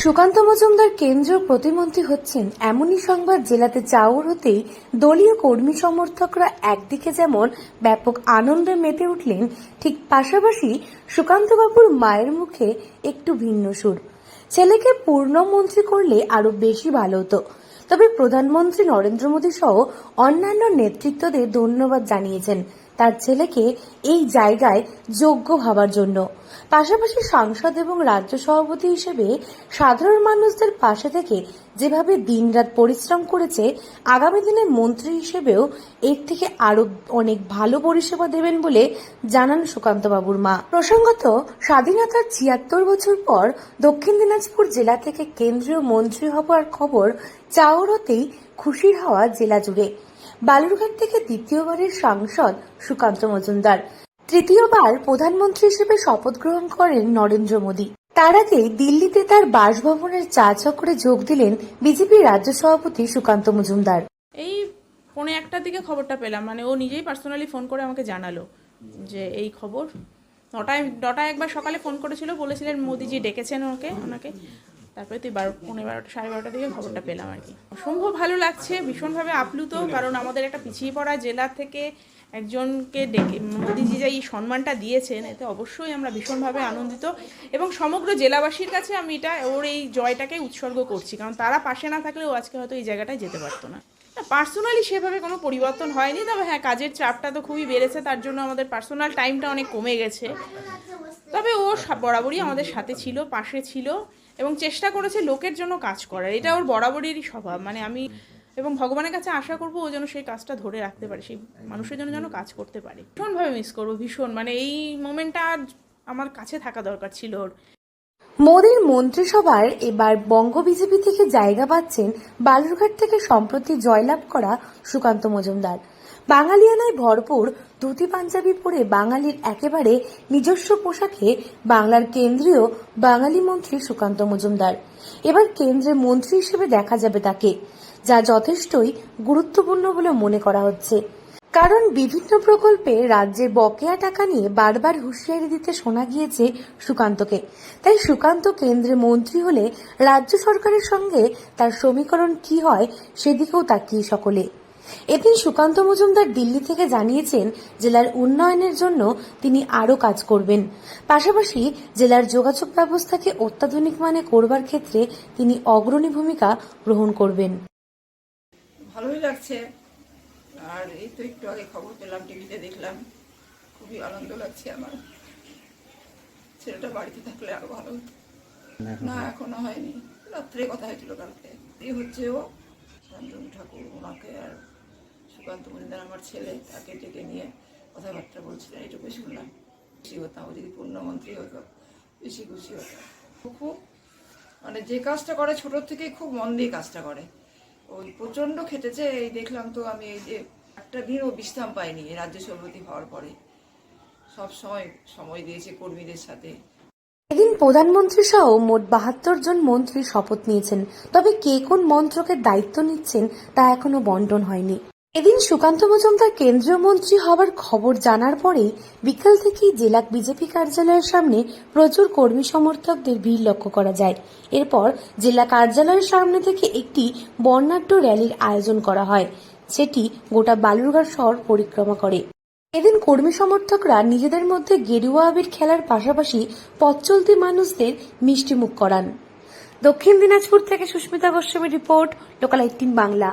সুকান্ত মজুমদার কেন্দ্রীয় প্রতিমন্ত্রী হচ্ছেন এমনই সংবাদ জেলাতে চাউর হতেই দলীয় কর্মী সমর্থকরা একদিকে যেমন ব্যাপক আনন্দে মেতে উঠলেন, ঠিক পাশাপাশি সুকান্তবাবুর মায়ের মুখে একটু ভিন্ন সুর। ছেলেকে পূর্ণ মন্ত্রী করলে আরো বেশি ভালো হতো। তবে প্রধানমন্ত্রী নরেন্দ্র মোদী সহ অন্যান্য নেতৃত্বদের ধন্যবাদ জানিয়েছেন তার ছেলেকে এই জায়গায় যোগ্য ভাবার জন্য। পাশাপাশি সাংসদ এবং রাজ্য সভাপতি হিসেবে সাধারণ মানুষদের পাশে থেকে যেভাবে দিনরাত পরিশ্রম করেছে, আগামী দিনে মন্ত্রী হিসেবেও এর থেকে আরো অনেক ভালো পরিষেবা দেবেন বলে জানান সুকান্তবাবুর মা। প্রসঙ্গত, স্বাধীনতার ৭৬ বছর পর দক্ষিণ দিনাজপুর জেলা থেকে কেন্দ্রীয় মন্ত্রী হবার খবর চাউর হতেই খুশির হাওয়া জেলা জুড়ে। বালুরঘাট থেকে দ্বিতীয়বারের সাংসদ সুকান্ত মজুমদার তৃতীয়বার প্রধানমন্ত্রী হিসেবে শপথ গ্রহণ করেন নরেন্দ্র মোদী। তার আগে দিল্লিতে তার বাসভবনের চা চক্রে যোগ দিলেন বিজেপি রাজ্য সভাপতি সুকান্ত মজুমদার। এই 1:45টার দিকে খবরটা পেলাম, মানে ও নিজেই পার্সোনালি ফোন করে আমাকে জানালো যে এই খবর। নটায় একবার সকালে ফোন করেছিল, বলেছিলেন মোদিজি ডেকেছেন ওনাকে। তারপরে তুই 12:15 সাড়ে 12টার দিকে খবরটা পেলাম আর কি। অসম্ভব ভালো লাগছে, ভীষণভাবে আপ্লুত, কারণ আমাদের একটা পিছিয়ে পড়া জেলা থেকে একজনকে ডেকে মোদিজি যে এই সম্মানটা দিয়েছেন, এতে অবশ্যই আমরা ভীষণভাবে আনন্দিত এবং সমগ্র জেলাবাসীর কাছে আমি ওর এই জয়টাকে উৎসর্গ করছি, কারণ তারা পাশে না থাকলে ও আজকে হয়তো এই জায়গাটায় যেতে পারতো না। পার্সোনালি সেভাবে কোনো পরিবর্তন হয়নি, তবে হ্যাঁ কাজের চাপটা তো খুবই বেড়েছে, তার জন্য আমাদের পার্সোনাল টাইমটা অনেক কমে গেছে। তবে ও বরাবরই আমাদের সাথে ছিল, পাশে ছিল এবং চেষ্টা করেছে লোকের জন্য কাজ করার। এটা ওর বরাবরেরই স্বভাব। মানে আমি এবং ভগবানের কাছে আশা করবো ও যেন সেই কাজটা ধরে রাখতে পারে, সেই মানুষের জন্য যেন কাজ করতে পারে। ভীষণভাবে মিস করবো, ভীষণ। মানে এই মোমেন্টটা আমার কাছে থাকা দরকার ছিল ওর। মোদীর মন্ত্রিসভার এবার বঙ্গ বিজেপি থেকে জায়গা পাচ্ছেন বালুরঘাট থেকে সম্প্রতি জয়লাভ করা সুকান্ত মজুমদার। বাঙালিয়ানায় ভরপুর ধুতি পাঞ্জাবি পরে বাঙালির একেবারে নিজস্ব পোশাকে বাংলার কেন্দ্রীয় বাঙালি মন্ত্রী সুকান্ত মজুমদার এবার কেন্দ্রের মন্ত্রী হিসেবে দেখা যাবে তাকে, যা যথেষ্টই গুরুত্বপূর্ণ বলে মনে করা হচ্ছে। কারণ বিভিন্ন প্রকল্পে রাজ্যের বকেয়া টাকা নিয়ে বারবার হুঁশিয়ারি দিতে শোনা গিয়েছে সুকান্তকে। তাই সুকান্ত কেন্দ্রে মন্ত্রী হলে রাজ্য সরকারের সঙ্গে তার সমীকরণ কি হয় সেদিকেও তাকিয়ে সকলে। এদিন সুকান্ত মজুমদার দিল্লি থেকে জানিয়েছেন জেলার উন্নয়নের জন্য তিনি আরও কাজ করবেন। পাশাপাশি জেলার যোগাযোগ ব্যবস্থাকে অত্যাধুনিক মানে করবার ক্ষেত্রে তিনি অগ্রণী ভূমিকা গ্রহণ করবেন। ভালোই লাগছে। আর এই তো একটু আগে খবর পেলাম, টিভিতে দেখলাম, খুবই আনন্দ লাগছে আমার। ছেলেটা বাড়িতে থাকলে আরো ভালো হতো। না, এখনো হয়নি, রাত্রে কথা হয়েছিল কালকে। এই হচ্ছে ও শান্তনু ঠাকুর, ওনাকে আর সুকান্ত মজুমদার আমার ছেলে, তাকে ডেকে নিয়ে কথাবার্তা বলছিলেন, এইটুকু শুনলাম। খুশি হতাম, ও যদি পূর্ণমন্ত্রী হতো বেশি খুশি হতাম। খুব মানে যে কাজটা করে ছোটোর থেকেই খুব মন দিয়ে কাজটা করে। ওই প্রচণ্ড খেটেছে, এই দেখলাম তো আমি, এই যে একটা দিনও বিশ্রাম পাইনি রাজ্য সভাপতি হওয়ার পরে। সব সময় দিয়েছে কর্মীদের সাথে। এদিন প্রধানমন্ত্রী সহ মোট ৭২ জন মন্ত্রী শপথ নিয়েছেন। তবে কে কোন মন্ত্রকের দায়িত্ব নিচ্ছেন তা এখনো বন্টন হয়নি। এদিন সুকান্ত মজুমদার কেন্দ্রীয় মন্ত্রী হবার খবর জানার পরেই বিকাল থেকেই জেলা বিজেপি কার্যালয়ের সামনে প্রচুর কর্মী সমর্থকদের ভিড় লক্ষ্য করা যায়। এরপর জেলা কার্যালয়ের সামনে থেকে একটি বর্ণাঢ্য র্যালির আয়োজন করা হয়, সেটি গোটা বালুরঘাট শহর পরিক্রমা করে। এদিন কর্মী সমর্থকরা নিজেদের মধ্যে গেরুয়া আবির খেলার পাশাপাশি পথ চলতি মানুষদের মিষ্টিমুখ করান। দক্ষিণ দিনাজপুর থেকে সুস্মিতা গোস্বামীর রিপোর্ট, লোকাল 18 বাংলা।